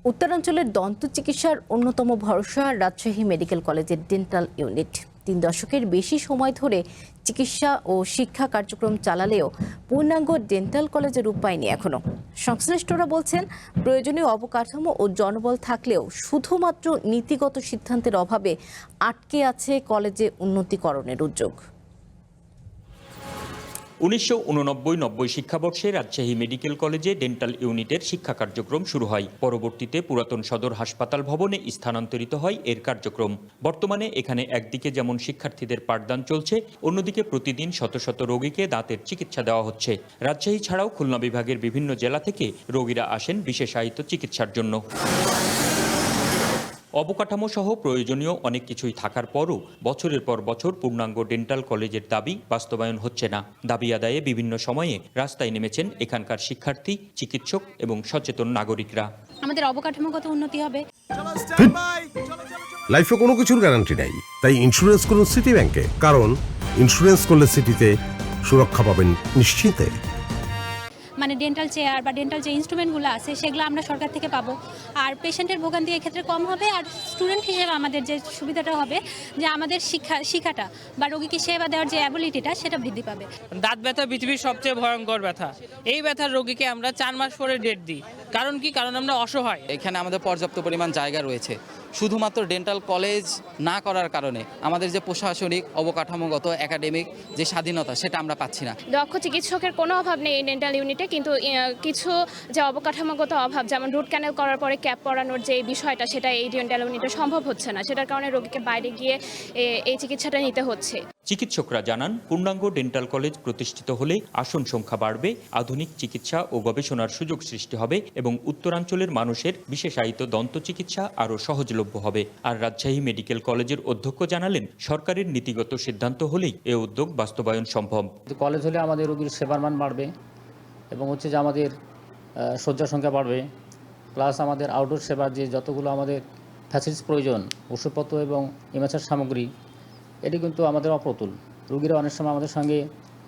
উত্তরাঞ্চলের দন্ত চিকিৎসার অন্যতম ভরসা রাজশাহী মেডিকেল কলেজের ডেন্টাল ইউনিট 3 দশকের বেশি সময় ধরে চিকিৎসা ও শিক্ষা কার্যক্রম চালালেও পূর্ণাঙ্গ ডেন্টাল কলেজের রূপ পায়নি এখনো। সংশ্লিষ্টরা বলছেন, প্রয়োজনীয় অবকাঠামো ও জনবল থাকলেও শুধুমাত্র নীতিগত সিদ্ধান্তের অভাবে আটকে আছে কলেজে উন্নতিকরণের উদ্যোগ। 1989-90 শিক্ষাবর্ষে রাজশাহী মেডিকেল কলেজে ডেন্টাল ইউনিটের শিক্ষা কার্যক্রম শুরু হয়। পরবর্তীতে পুরাতন সদর হাসপাতাল ভবনে স্থানান্তরিত হয় এর কার্যক্রম। বর্তমানে এখানে একদিকে যেমন শিক্ষার্থীদের পাঠদান চলছে, অন্যদিকে প্রতিদিন শত শত রোগীকে দাঁতের চিকিৎসা দেওয়া হচ্ছে। রাজশাহী ছাড়াও খুলনা বিভাগের বিভিন্ন জেলা থেকে রোগীরা আসেন বিশেষায়িত চিকিৎসার জন্য। অবকাঠামো সহ প্রয়োজনীয় অনেক কিছুই থাকার পরও বছরের পর বছর পূর্ণাঙ্গ ডেন্টাল কলেজের দাবি বাস্তবায়ন হচ্ছে না। দাবি আদায়ে বিভিন্ন সময়ে রাস্তায় নেমেছেন এখানকার শিক্ষার্থী, চিকিৎসক এবং সচেতন নাগরিকরা। আমাদের অবকাঠামোগত উন্নতি হবে। লাইফে কোনো কিছুর গ্যারান্টি নাই, তাই ইন্স্যুরেন্স করুন সিটি ব্যাংকে, কারণ ইন্স্যুরেন্স করলে সিটিতে সুরক্ষা পাবেন নিশ্চিন্তে। মানে ডেন্টাল চেয়ার বা ডেন্টাল যে ইনস্ট্রুমেন্টগুলো আছে সেগুলো আমরা সরকার থেকে পাবো, আর পেশেন্টের ভোগান্তি এক্ষেত্রে কম হবে। আর স্টুডেন্ট হিসেবে আমাদের যে সুবিধাটা হবে যে আমাদের শিক্ষাটা বা রোগীকে সেবা দেওয়ার যে অ্যাবিলিটিটা সেটা বৃদ্ধি পাবে। দাঁত ব্যথা পৃথিবীর সবচেয়ে ভয়ঙ্কর ব্যথা। এই ব্যথার রোগীকে আমরা 4 মাস পরে ডেট দিই। কারণ কি? কারণ আমরা অসহায়। এখানে আমাদের পর্যাপ্ত পরিমাণ জায়গা রয়েছে। শুধুমাত্র ডেন্টাল কলেজ না করার কারণে আমাদের যে প্রশাসনিক, অবকাঠামোগত, একাডেমিক যে স্বাধীনতা সেটা আমরা পাচ্ছি না। দক্ষ চিকিৎসকের কোনো অভাব নেই এই ডেন্টাল ইউনিটে, কিন্তু কিছু যে অবকাঠামোগত অভাব, যেমন রুট ক্যানেল করার পরে ক্যাপ পরানোর যে বিষয়টা, সেটা এই ডেন্টাল ইউনিটে সম্ভব হচ্ছে না। সেটার কারণে রোগীকে বাইরে গিয়ে এই চিকিৎসাটা নিতে হচ্ছে। চিকিৎসকরা জানান, পূর্ণাঙ্গ ডেন্টাল কলেজ প্রতিষ্ঠিত হলে আসন সংখ্যা বাড়বে, আধুনিক চিকিৎসা ও গবেষণার সুযোগ সৃষ্টি হবে এবং উত্তরাঞ্চলের মানুষের বিশেষায়িত দন্ত চিকিৎসা আরও সহজলভ্য হবে। আর রাজশাহী মেডিকেল কলেজের অধ্যক্ষ জানালেন, সরকারের নীতিগত সিদ্ধান্ত হলেই এ উদ্যোগ বাস্তবায়ন সম্ভব। কলেজ হলে আমাদের রোগীর সেবার মান বাড়বে এবং হচ্ছে যে আমাদের শয্যা সংখ্যা বাড়বে, প্লাস আমাদের আউটডোর সেবার যে যতগুলো আমাদের ফ্যাসিলিটিস প্রয়োজন, ওষুধপত্র এবং ইমেচার সামগ্রী, এটি কিন্তু আমাদের অপ্রতুল। রোগীরা অনেক সময় আমাদের সঙ্গে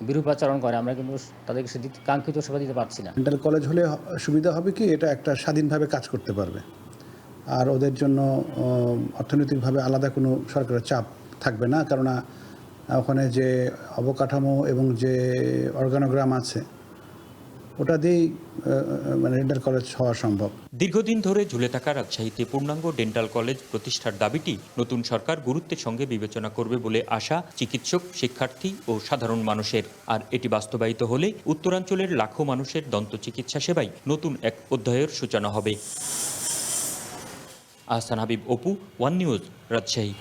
বিরূপাচরণ করে, আমরা কিন্তু তাদেরকে কাঙ্ক্ষিত সেবা দিতে পারছি না। ডেন্টাল কলেজ হলে সুবিধা হবে কি, এটা একটা স্বাধীনভাবে কাজ করতে পারবে, আর ওদের জন্য অর্থনৈতিকভাবে আলাদা কোনো সরকারের চাপ থাকবে না, কেননা ওখানে যে অবকাঠামো এবং যে অর্গানোগ্রাম আছে ওটা দিয়েই মানে ডেন্টাল কলেজ হওয়া সম্ভব। দীর্ঘদিন ধরে ঝুলে থাকা রাজশাহীতে পূর্ণাঙ্গ ডেন্টাল কলেজ প্রতিষ্ঠার দাবিটি নতুন সরকার গুরুত্বের সঙ্গে বিবেচনা করবে বলে আশা চিকিৎসক, শিক্ষার্থী ও সাধারণ মানুষের। আর এটি বাস্তবায়িত হলে উত্তরাঞ্চলের লাখো মানুষের দন্ত চিকিৎসা সেবায় নতুন এক অধ্যায়ের সূচনা হবে। Ahsan Habib, Apu, one news, Rajshahi.